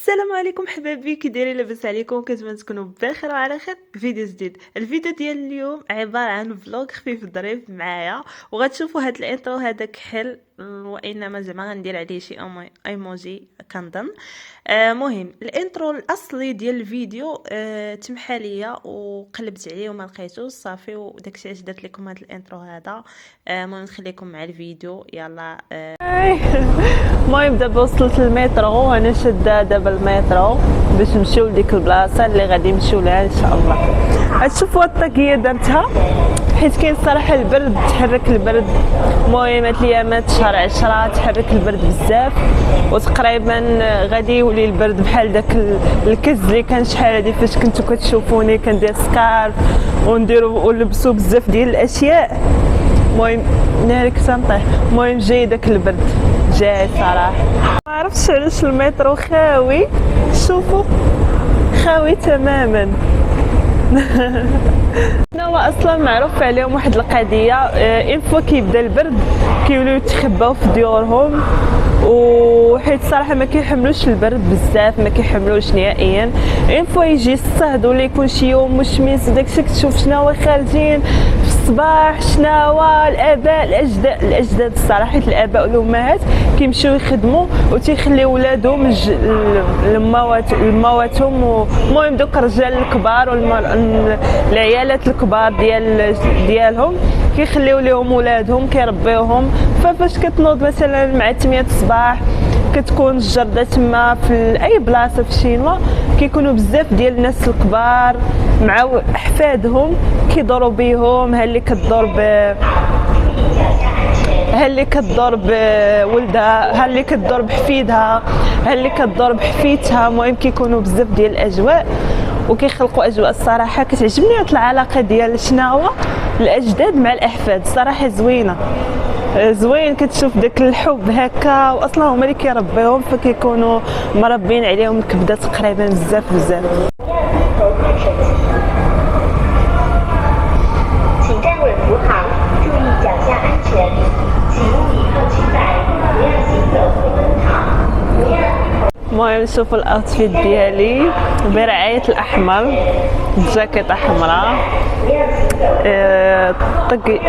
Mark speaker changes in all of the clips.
Speaker 1: السلام عليكم حبايبي، كي دايرين؟ لاباس عليكم؟ كنتمنى تكونوا بخير وعلى خير. فيديو جديد. الفيديو ديال اليوم عباره عن فلوق خفيف ظريف معايا، وغتشوفوا هاد الانترو هذا كحل، وانما زعما غندير عليه شي ايموجي كنظن. مهم الانترو الاصلي ديال الفيديو تمحى ليا وقلبت عليه وما لقيتوش صافي، وداكشي علاش درت لكم هذا الانترو هذا. المهم نخليكم مع الفيديو يلا. المهم دابا وصلت للمترو، انا شاده دابا المترو باش نمشيو لديك البلاصه اللي غادي نمشيو لها ان شاء الله. غتشوفوا الطاكيه درتها حيت كاين الصراحه البرد، تحرك البرد. المهم هاد الايامات شهر 10 تحرك البرد بزاف، وتقريبا غادي يولي البرد بحال داك الكز اللي كان شحال هادي فاش كنتو كتشوفوني كندير سكارف ونديرو ونلبسو بزاف ديال الاشياء. المهم ناري كنت نطيح. المهم جاي داك البرد جاي صراحه، ما عرفتش علاش المترو خاوي. شوفوا خاوي تماما. هو اصلا معروف عليهم واحد القضيه، انفو كيبدا البرد كيوليو يتخباو في ديورهم، وحيت صراحه ما كيحملوش البرد بزاف، ما كيحملوش نهائيا. انفو يجي الصهد ولا يكون شي يوم مشمس داكشي كتشوف شناهو خارجين في الصباح، شناهو الاباء الاجداد الصراحه، الاباء والامهات كيمشيو يخدموا وتيخليو ولادهم لمواتهم. المهم دوك الرجال الكبار والعيالات الكبار ديالهم كيخليو ليهم ولادهم كيربيوهم. فاش كتنوض مثلا مع 8 الصباح كتكون الجرده تما في اي بلاصه في شينوا، كيكونوا بزاف ديال الناس الكبار مع احفادهم كيدوروا بيهم. ها اللي كدور بولدها، ها اللي كدور بحفيدها، ها اللي كدور بحفيتها. المهم كيكونوا بزاف ديال الاجواء وكيخلقوا اجواء الصراحه كتعجبني هاد العلاقه ديال شناهو الاجداد مع الاحفاد. صراحه زوين كتشوف داك الحب هكا، واصلا هما اللي كيربيوهم فكيكونوا مربين عليهم الكبده تقريبا بزاف. المهم شوفوا الاوتفيت ديالي برعايه الاحمر، جاكيطه حمراء،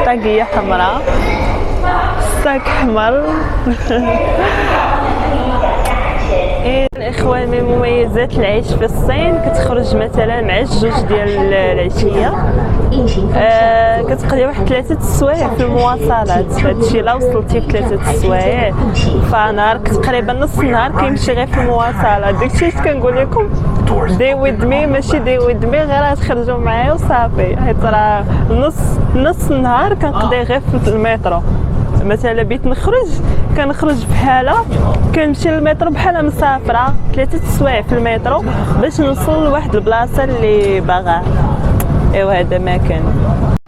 Speaker 1: طاقيه حمراء، ساك حمر. الاخوان من مميزات العيش في الصين كتخرج مثلا مع الجوج ديال العشيه، كتقضي واحد 3 السوايع في المواصلات. هادشي لا وصلتي في 3 السوايع فنهار تقريبا نص النهار كيمشي غير في المواصلات. داكشي اللي كنقول لكم دي ويد مي، ماشي دي ويد مي غير تخرجوا معايا وصافي، حيت راه نص النهار كنقضي غير في المترو. مثلا بيت كنخرج بحاله كنمشي للمترو بحاله مسافره 3 السوايع في المترو باش نوصل لواحد البلاصه اللي باغاها. ايوا هذا ما كان.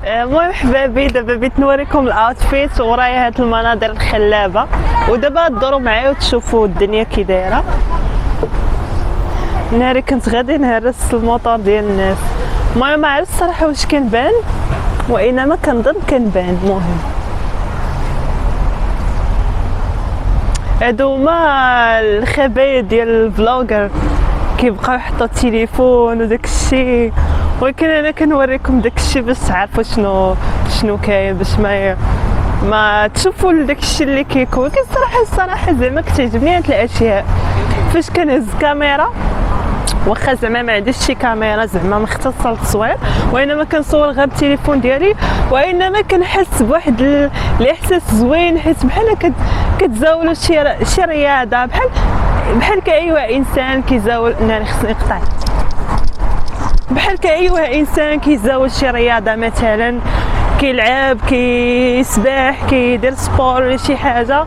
Speaker 1: المهم حبابي دابا بغيت نوريكم الاوتفيت ورايا هاد المناظر الخلابه، ودابا دوروا معايا وتشوفوا الدنيا كي دايره. ناري كنت غادي نهرس الموطور ديال الناس. المهم ما عرفتش الصراحه واش كنبان، وانما كنظن كنبان. المهم هادو هما الخبايا ديال الفلوغر كيبقاو يحطوا التليفون وداك الشيء، ولكن انا كنوريكم داك الشيء باش تعرفوا شنو كاين، باش ما تشوفوا داك الشيء اللي كيكون. الصراحه زعما كتعجبني هاد الاشياء. فاش كنهز كاميرا، واخا زعما ما عنديش شي كاميرا زعما مختصه للتصوير، وانما كنصور غير بالتليفون ديالي، وانما كنحس بواحد الاحساس زوين، حيت بحال كتزاولوا شي رياضه، بحال كايوا انسان كيزاول. ناري خصني نقطع. بحال كايوا انسان كيزاول شي رياضه، مثلا كيلعب، كيسبح، كيدير سبور ولا شي حاجه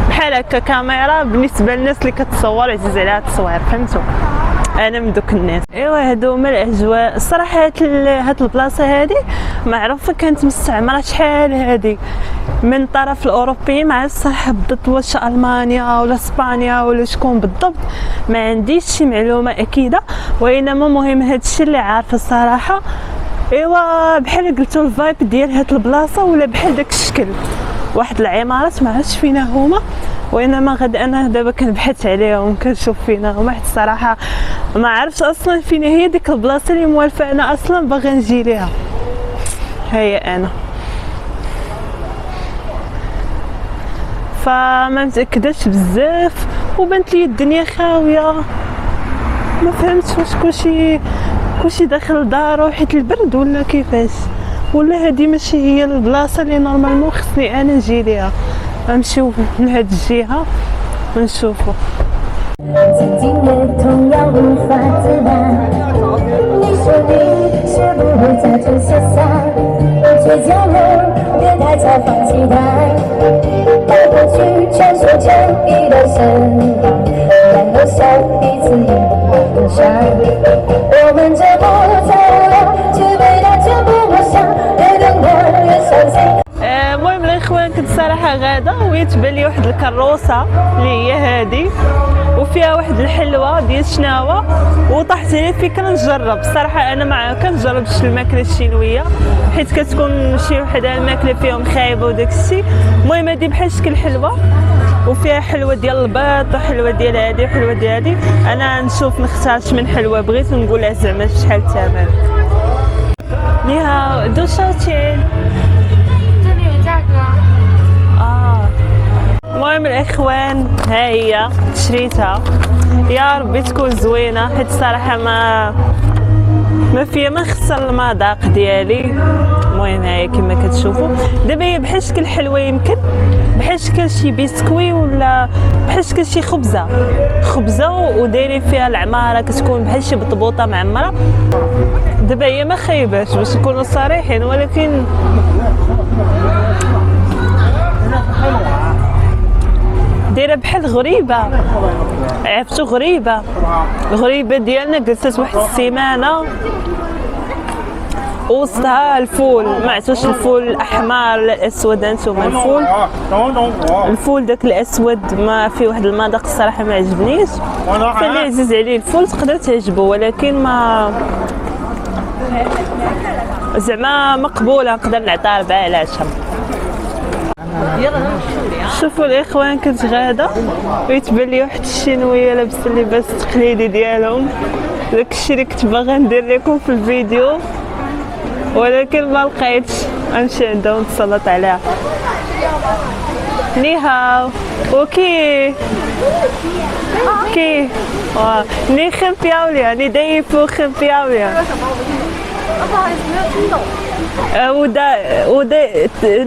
Speaker 1: بحال هكا. كاميرا بالنسبه للناس اللي كتصور عزيز عليها التصوير، فهمتوا؟ انا من دوك الناس. ايوا هادو هما الاجواء الصراحه. هاد البلاصه هادي معروفه كانت مستعمره شحال هادي من طرف الاوروبيين. ما عرفتش الصراحه بالضبط واش المانيا ولا اسبانيا ولا شكون بالضبط، ما عنديش شي معلومه اكيده، وانما مهم هادشي اللي عارفه الصراحه. ايوا بحال قلتوا الفايب ديال هاد البلاصه ولا بحال داك الشكل، واحد العمارات ما عرفتش فينا هما، وانما غدا انا دابا كنبحث عليهم كنشوف فينا وما حد الصراحه ما عرفتش اصلا فين هي ديك البلاصه اللي موالفه انا اصلا باغا نجي ليها. هيا انا فما متاكداش بزاف وبانت لي الدنيا خاويه، ما فهمتش واش كلشي داخل لدارو حيت البرد ولا كيفاش، ولا هذه ماشي هي البلاصه اللي نورمالمون خصني انا نجي ليها. غنمشيو من هاد الجهه ونشوفو. المهم الاخوان كنت صراحه غاده ويتبان لي واحد الكروسه اللي هي هذه وفيها واحد الحلوه ديال شناوه وطاحت لي فكره نجرب. الصراحه انا ما كنجربش الماكله الشينويه حيت كتكون شي وحده الماكله فيهم خايبه وداك الشيء. المهم هذه بحال شكل حلوه وفيها حلوه ديال البيض وحلوه ديال هذه وحلوه ديال هذه. انا نشوف نختار من حلوه بغيت ونقولها زعما شحال الثمن. نيها دو شاوتين. المهم الاخوان ها هي شريتها، يا ربي تكون زوينه حيت الصراحه ما فيها ما خسر المذاق ديالي. المهم ها هي كما كتشوفوا دابا هي بحال شكل حلوه، يمكن بحال شكل شي بسكوي ولا بحال شكل شي خبزه ودايرين فيها العماره كتكون بحال شي بطبوطه معمره. دابا هي ما خايباش باش نكونوا صريحين، ولكن دايره بحال غريبه، عرفتو غريبه ديالنا جلست واحد السيمانه وسطها الفول. ما عرفتوش الفول الاحمر ولا الاسود. انتما الفول داك الاسود ما فيه واحد المذاق الصراحه ما عجبنيش، فاللي عزيز عليه الفول تقدر تعجبه ولكن ما زعما مقبوله، نقدر نعطيها 4 على 10. شوفوا الاخوان كنت غاده ويتبان لي واحد الشينويه لابسه اللباس التقليدي ديالهم، داكشي اللي كنت باغا ندير لكم في الفيديو ولكن ما لقيتش. غنمشي عندها ونتسلط عليها. نيهاو اوكي كي ني خن بياوليا ني داي فو خن بياوليا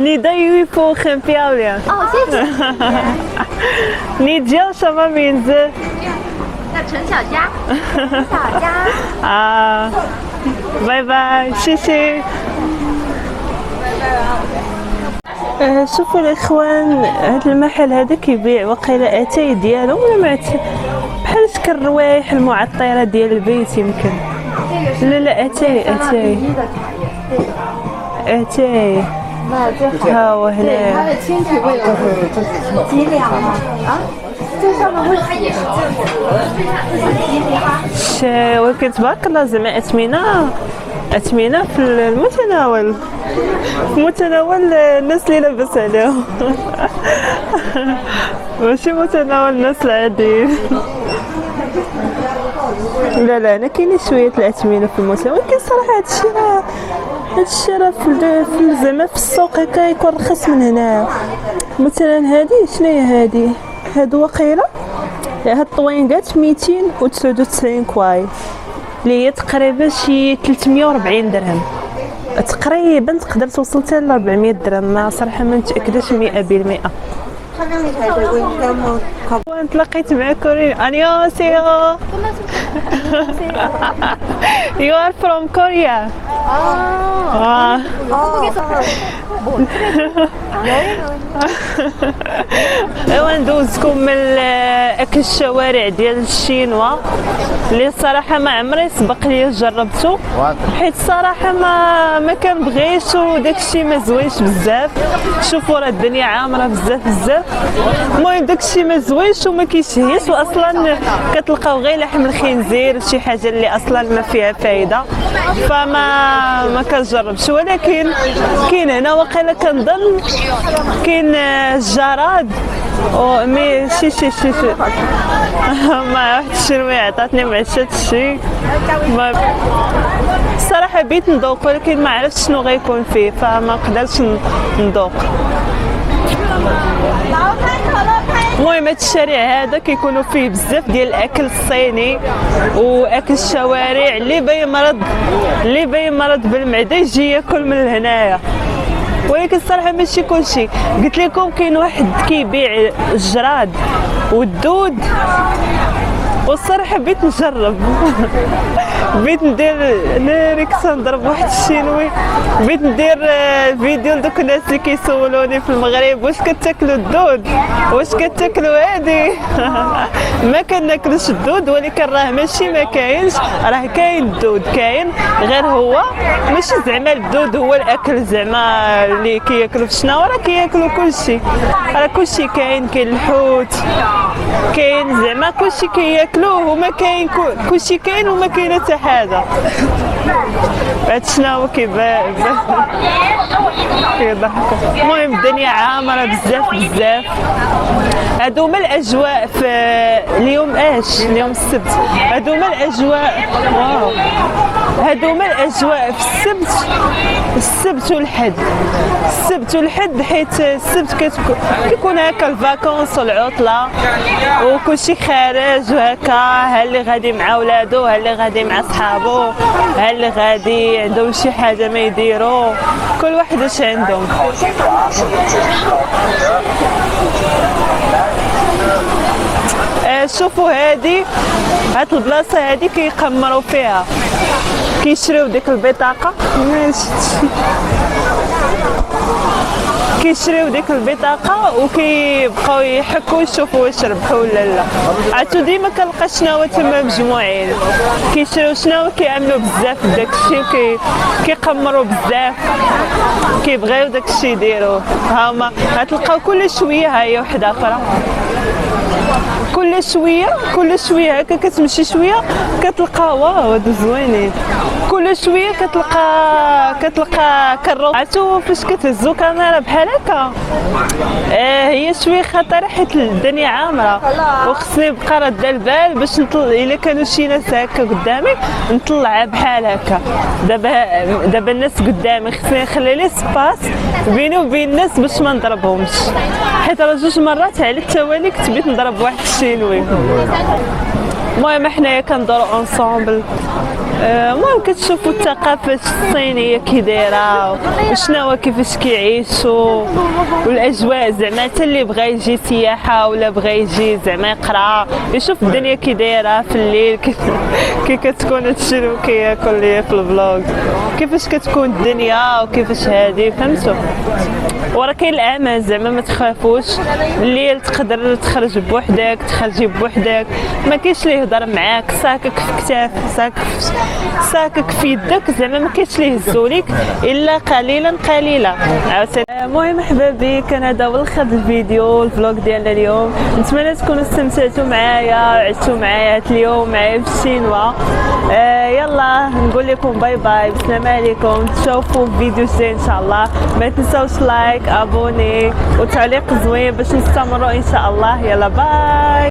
Speaker 1: 你的衣服很漂亮。哦，谢谢。你叫什么名字？
Speaker 2: 叫陈小佳。小佳。
Speaker 1: 啊，拜拜，谢谢。شوفوا الاخوان هذا المحل هذا كيبيع وقيله اتاي ديالو ولا بحال شكل الروايح المعطره ديال البيت يمكن. لا اتاي ها هو هنا.
Speaker 2: 它的清体味几两啊？啊，这上面会也是
Speaker 1: ولكن تبارك الله زعما اثمنه في المتناول، في متناول الناس اللي لاباس عليهم ماشي متناول الناس العاديين. لا انا كاينين شويه الاثمنه في المتناول، ولكن صراحه هادشي راه في زعما في السوق هكا يكون رخص من هنا. مثلا هذه شناهي هادو وقيله هاد الطوينكات 299 كواي اللي هي تقريبا شي 340 درهم تقريبا، تقدر توصل حتى ل 400 درهم. ما صراحه ما متاكداش 100%. تلاقيت مع كوري. 안녕하세요. You are from Korea. ايوا ندوزكم من اكل الشوارع ديال الشينوا اللي الصراحه ما عمري سبق لي جربته حيت الصراحه ما كنبغيش وداكشي ما زوينش بزاف. شوفوا راه الدنيا عامره بزاف. المهم داكشي ما زوين كيشويش وما كيشهيش، واصلا كتلقاو غير لحم الخنزير، شي حاجه اللي اصلا ما فيها فايده، ما كنجربش. ولكن كاين هنا واقيلا كنظن كاين الجراد مي شي ما عرفتش شنو عطاتني مع هادشي. الصراحه بغيت نذوق ولكن ما عرفتش شنو غيكون فيه، فما قدرتش نذوق. المهم هاد الشارع هذا كيكونوا فيه بزاف ديال الاكل الصيني واكل الشوارع، اللي باين مرض بالمعده يجي ياكل من هنايا. ولكن الصراحه ماشي كلشي، قلت لكم كاين واحد كيبيع الجراد والدود، والصراحه بغيت نجرب بغيت ندير ناري كنت نضرب واحد الشينوي، بغيت ندير فيديو لدوك الناس اللي كيسولوني في المغرب واش كتاكلوا الدود، واش كتاكلوا هادي ما كناكلوش الدود، ولكن راه ماشي ما كاينش، راه كاين الدود كاين، غير هو ماشي زعما الدود هو الاكل زعما اللي كياكلوا في الشناوه، راه كياكلوا كلشي، راه كلشي كاين الحوت كاين زعما كلشي كياكلوه، وما كاين كلشي كاين وما كاين حتى حاجه. هاد شناهو كيضحكوا. المهم الدنيا عامره بزاف. هادو هما الاجواء في اليوم اليوم السبت، هادو هما الاجواء هادو هما الاجواء في السبت والحد، حيت السبت كيكون هكا الفاكونس والعطله وكلشي خارج وهكا، ها اللي غادي مع ولادو، ها اللي غادي مع صحابو، ها اللي غادي عندهم شي حاجه ما يديروا، كل واحد واش عندهم. شوفوا هاد البلاصه هادي كيقمروا فيها، كيشريو ديك البطاقه، كيشريو ديك البطاقه وكيبقاو يحكوا يشوفوا واش ربحوا ولا لا. عرفتو ديما كنلقى شناوه تما مجموعين كيشريو شناوه، كيعملوا بزاف داكشي كيقمروا بزاف، كيبغيو داكشي يديروه. هما غتلقاو كل شويه ها هي وحده اخرى، كل شويه هكا كتمشي شويه كتلقى واو هادو زوينين، كل شويه كتلقى كروط. عرفتو فاش كتهزو كاميرا بحال هكا هي شويه خطيره حيت الدنيا عامره، وخصني نبقى راده البال باش نطلع الا كانوا شي ناس هكا قدامي نطلعها بحال هكا. دابا الناس قدامي خصني نخلي لي سباس بيني وبين الناس باش ما نضربهمش، حيت راه جوج مرات على التوالي كنت بغيت نضرب واحد الشينوي. المهم حنايا كندورو اونصومبل. المهم كتشوفوا الثقافه الصينيه كي دايره وشناهو كيفاش كيعيشوا، والاجواء زعما حتى اللي بغى يجي سياحه ولا بغى يجي زعما يقرا يشوف الدنيا كي دايره في الليل كي كتكون هادشي اللي كياكل ليا في الفلوغ، كيفاش كتكون الدنيا وكيفاش هادي فهمتوا. وراه كاين الامان زعما ما تخافوش، الليل تقدر تخرج بوحدك تخرجي بوحدك، ما كاينش اللي يهضر معاك، ساكك في كتاف ساكك في يدك، زعما ما كاينش اللي يهزوليك الا قليلا. عاوتاني المهم احبابي كان هذا هو الخد الفيديو الفلوق ديالنا اليوم، نتمنى تكونوا استمتعتوا معايا وعشتوا معايا هذا اليوم معايا في الشينوا. يلا نقول لكم باي باي، بسلام عليكم، تشوفوا فيديو جاي ان شاء الله. ما تنساوش لايك ابوني وتعليق زوين باش نستمروا ان شاء الله. يلا باي.